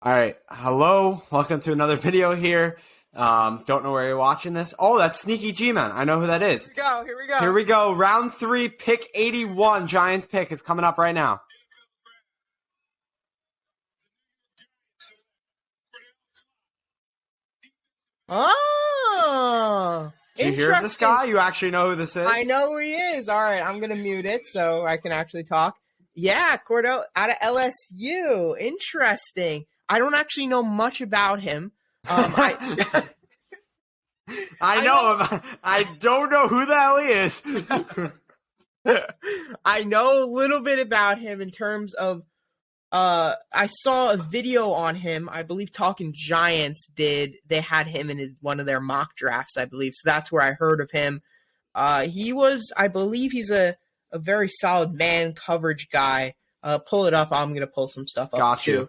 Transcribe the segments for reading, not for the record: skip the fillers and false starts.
All right. Hello. Welcome to another video here. Don't know where you're watching this. Oh, that's Sneaky G-Man. I know who that is. Here we go. Here we go. Round 3, pick 81. Giants pick is coming up right now. Oh, Did you hear this guy? You actually know who this is? I know who he is. All right, I'm going to mute it so I can actually talk. Yeah, Cordale out of LSU. Interesting. I don't actually know much about him. I know him. I don't know who the hell he is. I know a little bit about him in terms of I saw a video on him. I believe Talking Giants they had him in one of their mock drafts, I believe. So that's where I heard of him. I believe he's a very solid man coverage guy. Pull it up. I'm going to pull some stuff up Got too. You.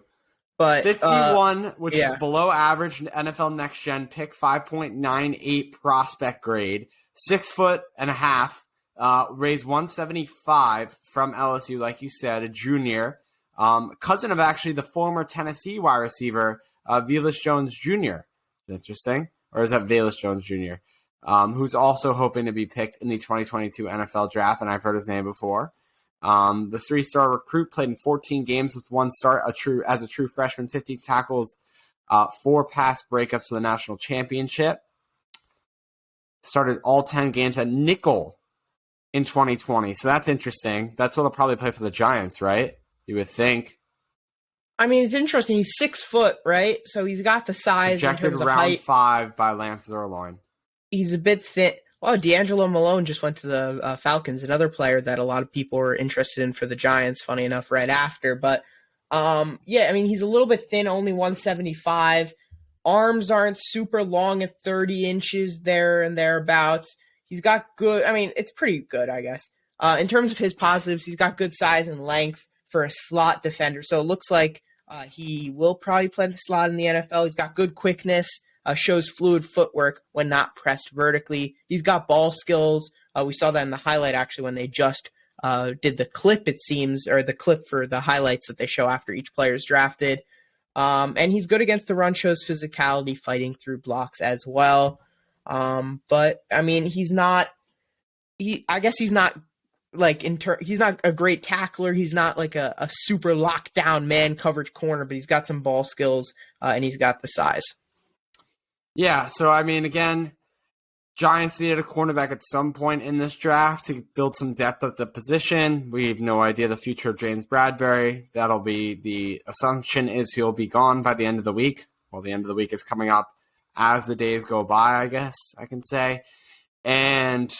But 51, which is below average NFL Next Gen pick, 5.98 prospect grade, 6'1.5", raised 175 from LSU, like you said, a junior. Cousin of actually the former Tennessee wide receiver, Velus Jones Jr. Interesting. Or is that Velus Jones Jr.? Who's also hoping to be picked in the 2022 NFL draft, and I've heard his name before. The 3-star recruit played in 14 games with 1 start, as a true freshman, 15 tackles, 4 pass breakups for the national championship. Started all 10 games at nickel in 2020, so that's interesting. That's what he'll probably play for the Giants, right? You would think. I mean, it's interesting. He's 6 foot, right? So he's got the size. Projected in terms round of height. 5 by Lance Zierlein. He's a bit thin. Well, D'Angelo Malone just went to the Falcons, another player that a lot of people were interested in for the Giants, funny enough, right after. But, yeah, I mean, he's a little bit thin, only 175. Arms aren't super long at 30 inches there and thereabouts. He's got good – I mean, it's pretty good, I guess. In terms of his positives, he's got good size and length for a slot defender. So it looks like he will probably play the slot in the NFL. He's got good quickness. Shows fluid footwork when not pressed vertically. He's got ball skills. We saw that in the highlight, actually, when they just did the clip, it seems, or the clip for the highlights that they show after each player is drafted. And he's good against the run, shows physicality, fighting through blocks as well. But, I mean, he's not he's not a great tackler. He's not like a super lockdown man coverage corner, but he's got some ball skills and he's got the size. Yeah, so I mean, again, Giants needed a cornerback at some point in this draft to build some depth at the position. We have no idea the future of James Bradbury. That'll be the assumption is he'll be gone by the end of the week. Well, the end of the week is coming up as the days go by, I guess I can say. And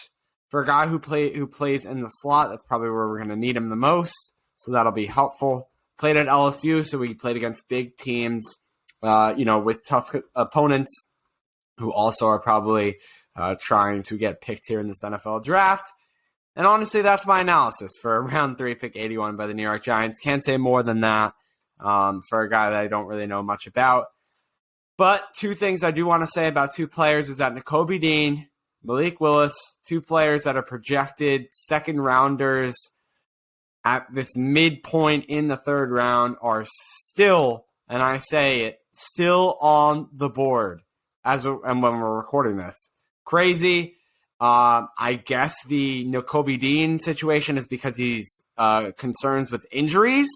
for a guy who plays in the slot, that's probably where we're going to need him the most. So that'll be helpful. Played at LSU, so we played against big teams, with tough opponents, who also are probably trying to get picked here in this NFL draft. And honestly, that's my analysis for round 3, pick 81 by the New York Giants. Can't say more than that for a guy that I don't really know much about. But 2 things I do want to say about 2 players is that Nakobe Dean, Malik Willis, 2 players that are projected second rounders at this midpoint in the 3rd round are still, and I say it, still on the board. And when we're recording this. Crazy. I guess the Nakobe Dean situation is because he's concerns with injuries.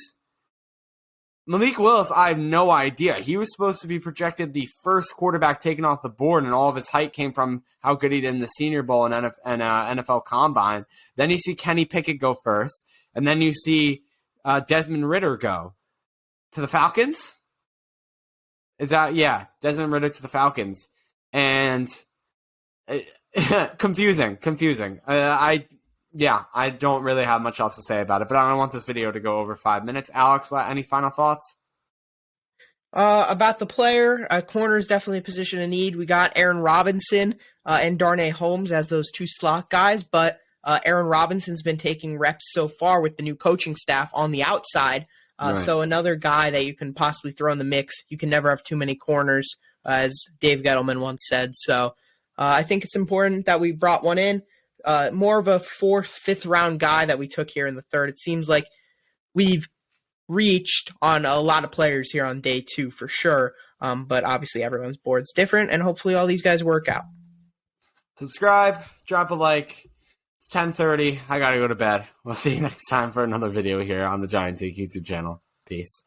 Malik Willis, I have no idea. He was supposed to be projected the first quarterback taken off the board, and all of his height came from how good he did in the Senior Bowl and NFL Combine. Then you see Kenny Pickett go first, and then you see Desmond Ridder go to the Falcons. Desmond Ridder to the Falcons. And confusing. I don't really have much else to say about it, but I don't want this video to go over 5 minutes. Alex, any final thoughts? About the player, corner is definitely a position of need. We got Aaron Robinson and Darnay Holmes as those 2 slot guys, but Aaron Robinson's been taking reps so far with the new coaching staff on the outside. Right. So another guy that you can possibly throw in the mix. You can never have too many corners, as Dave Gettleman once said. So I think it's important that we brought one in. More of a 4th, 5th round guy that we took here in the 3rd. It seems like we've reached on a lot of players here on day 2 for sure. But obviously everyone's board's different, and hopefully all these guys work out. Subscribe, drop a like. It's 10:30. I gotta go to bed. We'll see you next time for another video here on the Giants Inc. YouTube channel. Peace.